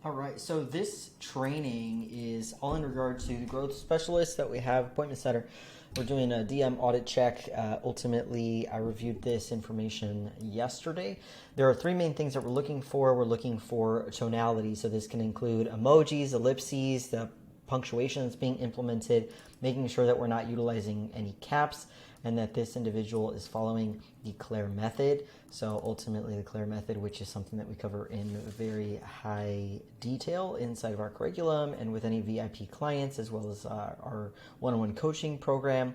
All right, so this training is all in regard to the growth specialists that we have, appointment setter. We're doing a DM audit check. Ultimately, I reviewed this information yesterday. There are three main things that we're looking for. We're looking for tonality, so this can include emojis, ellipses, the punctuation that's being implemented, making sure that we're not utilizing any caps, and that this individual is following the CLARE method. So ultimately the CLARE method, which is something that we cover in very high detail inside of our curriculum and with any VIP clients, as well as our one-on-one coaching program,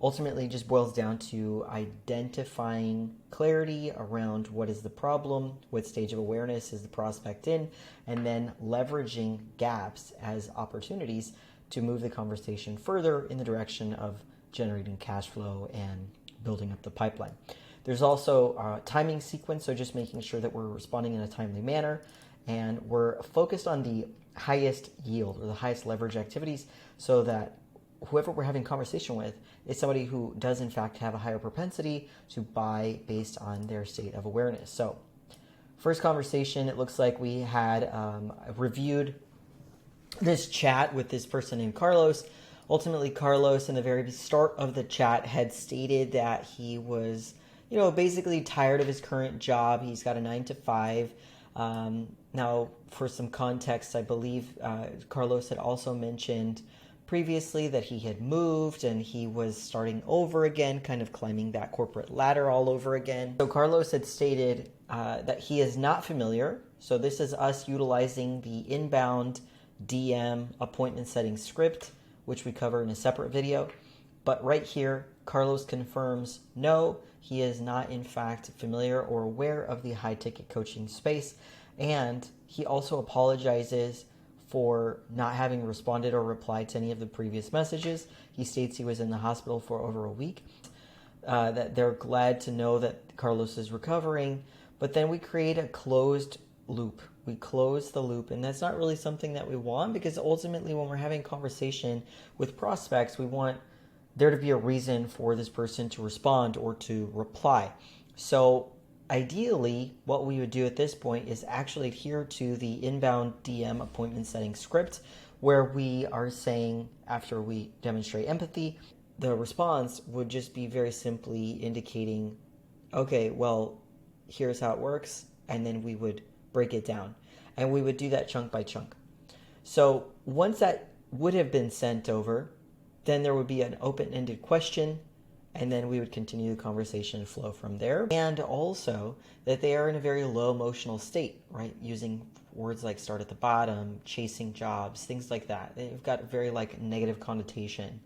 ultimately just boils down to identifying clarity around what is the problem, what stage of awareness is the prospect in, and then leveraging gaps as opportunities to move the conversation further in the direction of generating cash flow and building up the pipeline. There's also a timing sequence, so just making sure that we're responding in a timely manner, and we're focused on the highest yield or the highest leverage activities so that whoever we're having conversation with is somebody who does in fact have a higher propensity to buy based on their state of awareness. So first conversation, it looks like we had reviewed this chat with this person named Carlos. Ultimately, Carlos, in the very start of the chat, had stated that he was, basically tired of his current job. He's got a 9 to 5. Now, for some context, I believe Carlos had also mentioned previously that he had moved and he was starting over again, kind of climbing that corporate ladder all over again. So Carlos had stated that he is not familiar. So this is us utilizing the inbound DM appointment setting script, which we cover in a separate video. But right here, Carlos confirms no, he is not in fact familiar or aware of the high ticket coaching space. And he also apologizes for not having responded or replied to any of the previous messages. He states he was in the hospital for over a week, that they're glad to know that Carlos is recovering. But then we create a closed loop. We close the loop, and that's not really something that we want, because ultimately when we're having conversation with prospects, we want there to be a reason for this person to respond or to reply. So ideally, what we would do at this point is actually adhere to the inbound DM appointment setting script, where we are saying, after we demonstrate empathy, the response would just be very simply indicating, okay, well, here's how it works, and then we would break it down. And we would do that chunk by chunk. So once that would have been sent over, then there would be an open-ended question, and then we would continue the conversation flow from there. And also that they are in a very low emotional state, right? Using words like start at the bottom, chasing jobs, things like that. They've got a very negative connotation.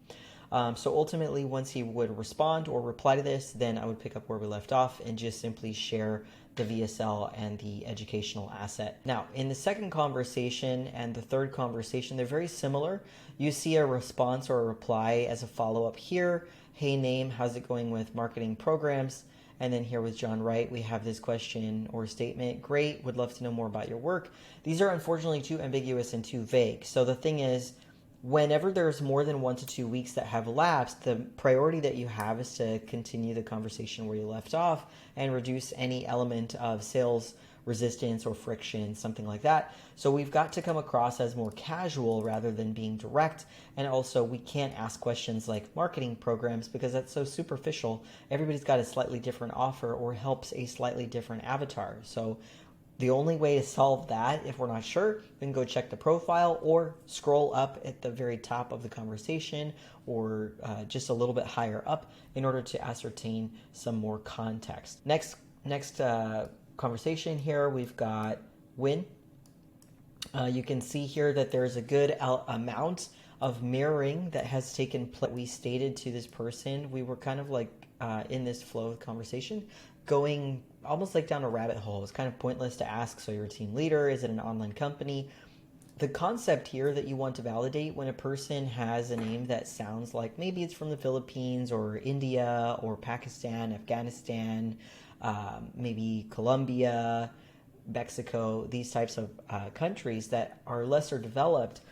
So ultimately, once he would respond or reply to this, then I would pick up where we left off and just simply share the VSL and the educational asset. Now, in the second conversation and the third conversation, they're very similar. You see a response or a reply as a follow-up here. Hey, name, how's it going with marketing programs? And then here with John Wright, we have this question or statement. Great, would love to know more about your work. These are unfortunately too ambiguous and too vague. So the thing is, whenever there's more than 1 to 2 weeks that have lapsed, the priority that you have is to continue the conversation where you left off and reduce any element of sales resistance or friction, something like that. So we've got to come across as more casual rather than being direct. And also, we can't ask questions like marketing programs because that's so superficial. Everybody's got a slightly different offer or helps a slightly different avatar. So the only way to solve that, if we're not sure, we can go check the profile or scroll up at the very top of the conversation or just a little bit higher up in order to ascertain some more context. Next conversation here, we've got win. You can see here that there's a good amount of mirroring that has taken place. We stated to this person, we were kind of in this flow of conversation, going almost down a rabbit hole. It's kind of pointless to ask, so you're a team leader, is it an online company? The concept here that you want to validate when a person has a name that sounds like maybe it's from the Philippines or India or Pakistan, Afghanistan, maybe Colombia, Mexico, these types of countries that are lesser developed.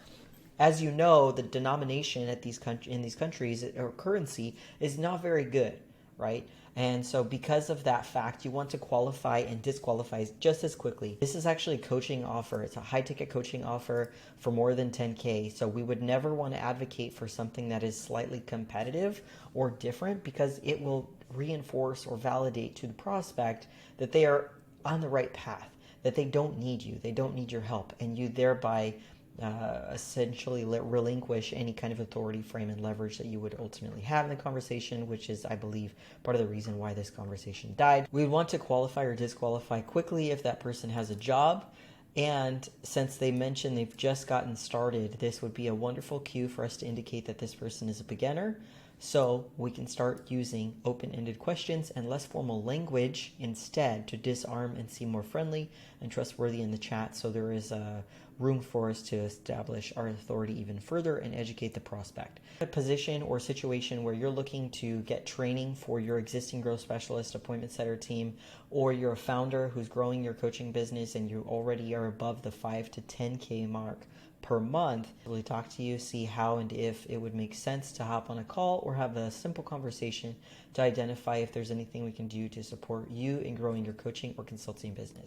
As you know, the denomination in these countries or currency is not very good, right? And so because of that fact, you want to qualify and disqualify just as quickly. This is actually a coaching offer. It's a high ticket coaching offer for more than 10K. So we would never want to advocate for something that is slightly competitive or different, because it will reinforce or validate to the prospect that they are on the right path, that they don't need you, they don't need your help, and you thereby essentially relinquish any kind of authority, frame, and leverage that you would ultimately have in the conversation, which is, I believe, part of the reason why this conversation died. We would want to qualify or disqualify quickly if that person has a job. And since they mentioned they've just gotten started, this would be a wonderful cue for us to indicate that this person is a beginner. So we can start using open-ended questions and less formal language instead to disarm and seem more friendly and trustworthy in the chat. So there is room for us to establish our authority even further and educate the prospect. A position or situation where you're looking to get training for your existing growth specialist appointment setter team, or you're a founder who's growing your coaching business and you already are above the 5 to 10K mark per month, really talk to you, see how and if it would make sense to hop on a call or have a simple conversation to identify if there's anything we can do to support you in growing your coaching or consulting business.